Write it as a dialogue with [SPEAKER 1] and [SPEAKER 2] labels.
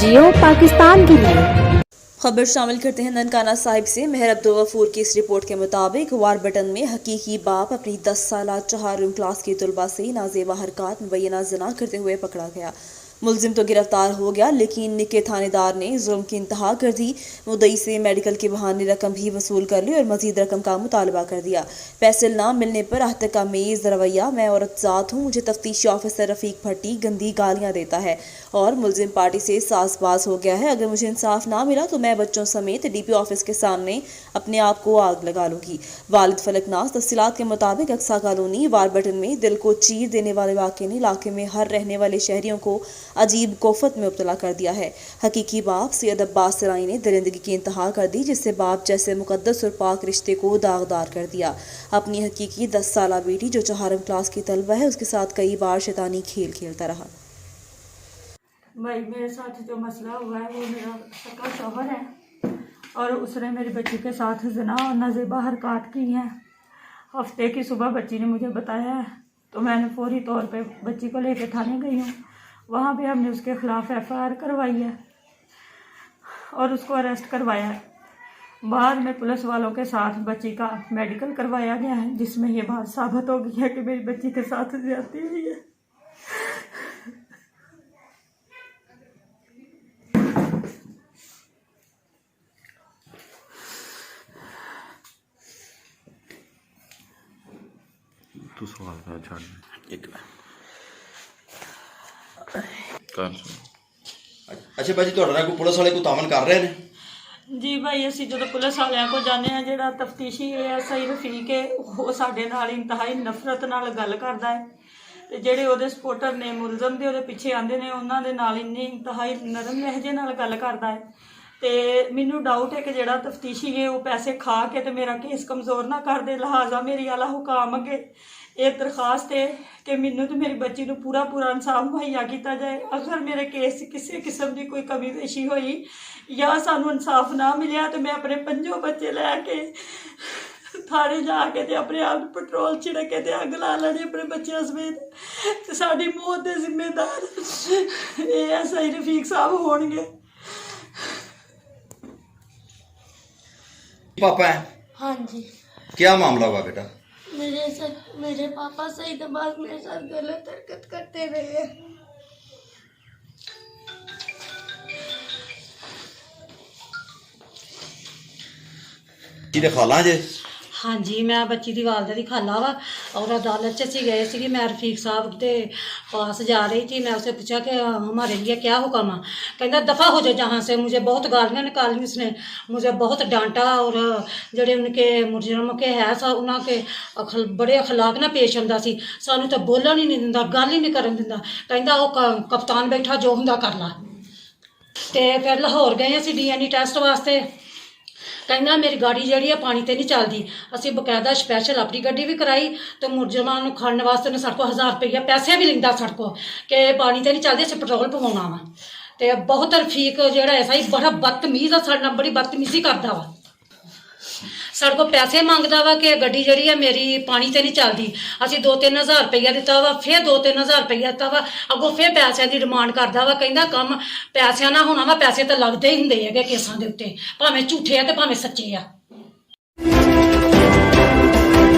[SPEAKER 1] जियो पाकिस्तान के लिए।
[SPEAKER 2] खबर शामिल करते हैं ननकाना साहिब से। मेहर अब्दुल गफूर की इस रिपोर्ट के मुताबिक वारबटन में हकीकी बाप अपनी 10 साल चहारुम क्लास की तुलबा से नाजेबा हरकत मुबैना जना करते हुए पकड़ा गया। मुलजिम तो गिरफ्तार हो गया, लेकिन निके थानेदार ने जुल्म की इंतहा कर दी। मुद्दई से मेडिकल के बहाने रकम भी वसूल कर ली और मजीद रकम का मुतालबा कर दिया। पैसे ना मिलने पर आहत का मेज़ रवैया, मैं औरत ज़ात हूँ, मुझे तफ्तीशी ऑफिसर रफ़ीक भट्टी गंदी गालियाँ देता है और मुलजिम पार्टी से साजबाज हो गया है। अगर मुझे इंसाफ ना मिला तो मैं बच्चों समेत DP ऑफिस के सामने अपने आप को आग लगा लूँगी। वालिद फलकनाज तफसीलात के मुताबिक अक्सा कॉलोनी वारबटन में दिल को चीर देने वाले वाक़े ने इलाके में हर रहने वाले शहरियों को अजीब कोफत में मुब्तला कर दिया है। हकीकी बाप सैयद अब्बास सराई ने दरिंदगी की इंतहा कर दी, जिससे बाप जैसे मुकद्दस और पाक रिश्ते को दागदार कर दिया। अपनी हकीकी 10 साला बेटी जो चहारम क्लास की तलबा है, उसके साथ कई बार शैतानी खेल खेलता रहा।
[SPEAKER 3] भाई मेरे साथ जो मसला हुआ है वो मेरा सक्का शौहर है और उसने मेरी बच्ची के साथ ज़िना और नाजेबा हरकत की हैं। हफ्ते की सुबह बच्ची ने मुझे बताया है, तो मैंने फौरी तौर पे बच्ची को लेकर थाने गई हूँ। वहाँ पे हमने उसके ख़िलाफ़ FIR करवाई है और उसको अरेस्ट करवाया है। बाद में पुलिस वालों के साथ बच्ची का मेडिकल करवाया गया है, जिसमें ये बात साबित हो गई है कि मेरी बच्ची के साथ ज़्यादती हुई है।
[SPEAKER 4] तू सवाल का छाड़ एक
[SPEAKER 5] अच्छा भाजी ਤੁਹਾਡੇ ਨਾਲ ਕੋਈ ਪੁਲਿਸ ਵਾਲੇ ਕੋਈ ਤਾਮਨ ਕਰ ਰਹੇ ਨੇ?
[SPEAKER 3] जी भाई असी जो पुलिस वालियां को जाने हैं, जो तफ्तीशी ASI रफीक है वो साडे नाल इंतहाई नफरत नाल गल करदा है ते जेड़े ओहदे सपोर्टर ने मुलजम दे ओहदे पिछे आंदे ने उन्हां दे नाल इन्नी इंतहाई नरम लहजे नाल गल करदा है। ते मैनू डाउट है कि जेड़ा तफ्तीशी है वो पैसे खा के ते मेरा केस कमज़ोर ना कर दे, लिहाजा मेरी आला हुकाम अगे ये दरखास्त है कि मैनू तो मेरी बच्ची को पूरा पूरा इंसाफ मुहैया किया जाए। अगर मेरे केस किसी किस्म की कोई कमी पेशी हुई या सानू इंसाफ ना मिले तो मैं अपने 5 बच्चे लैके थाने जाके ते अपने आप पेट्रोल छिड़क के अग ला लेनी अपने बच्चों समेत। तो साड़ी मौत के जिम्मेदार ASI रफीक साहब होंगे।
[SPEAKER 5] पापा है?
[SPEAKER 6] हाँ जी।
[SPEAKER 5] क्या मामला हुआ बेटा?
[SPEAKER 6] मेरे पापा सईद अब्बास मेरे साथ गलत हरकत करते रहे।
[SPEAKER 5] किधे खाला जे?
[SPEAKER 7] हाँ जी, मैं बच्ची की वालदा की खाला वा और अदालत च असी गए थे। मैं रफीक साहब के पास जा रही थी। मैं उसे पूछा कि हमारे लिए क्या हुक्म है। कहता दफ़ा हो जाए जहाँ से। मुझे बहुत गालियाँ निकाली उसने, मुझे बहुत डांटा और जड़े उनके मुजरम के है सा उन्होंने के बड़े अखलाक ना पेश आंदा सी। सानू तो बोलन ही नहीं दिंदा, गल ही नहीं करन दिंदा। कहता वो कप्तान बैठा जो हुंदा कर ला। तो फिर लाहौर गए असी DNA टैसट वास्ते। कहना मेरी गाड़ी जी पानी तो नहीं चलती। असी बकायदा स्पैशल अपनी गड्डी भी कराई तो मुलजमान खड़न वास्ते उन्हें साढ़े को 1000 रुपया पैसे भी लेंदा साढ़े को कि पानी तो नहीं चलती, अस पेट्रोल पवाना वा। तो बहुत रफीक जो ऐसा ही बड़ा बदतमीज आ, साढ़े बड़ी बदतमीजी करता वा। साढ़े को पैसे मंगता वा कि गड्डी जी है मेरी पानी तो नहीं चलती। असी 2-3 हज़ार रुपया दिता वा, फिर 2-3 हज़ार रुपया दिता वा, अगों फिर पैसों की डिमांड करता वा। कहता कम पैसों ना होना वा, पैसे तो लगते ही होंगे है केसां दे उत्ते, भावें झूठे आ ते भावें सच्चे आ।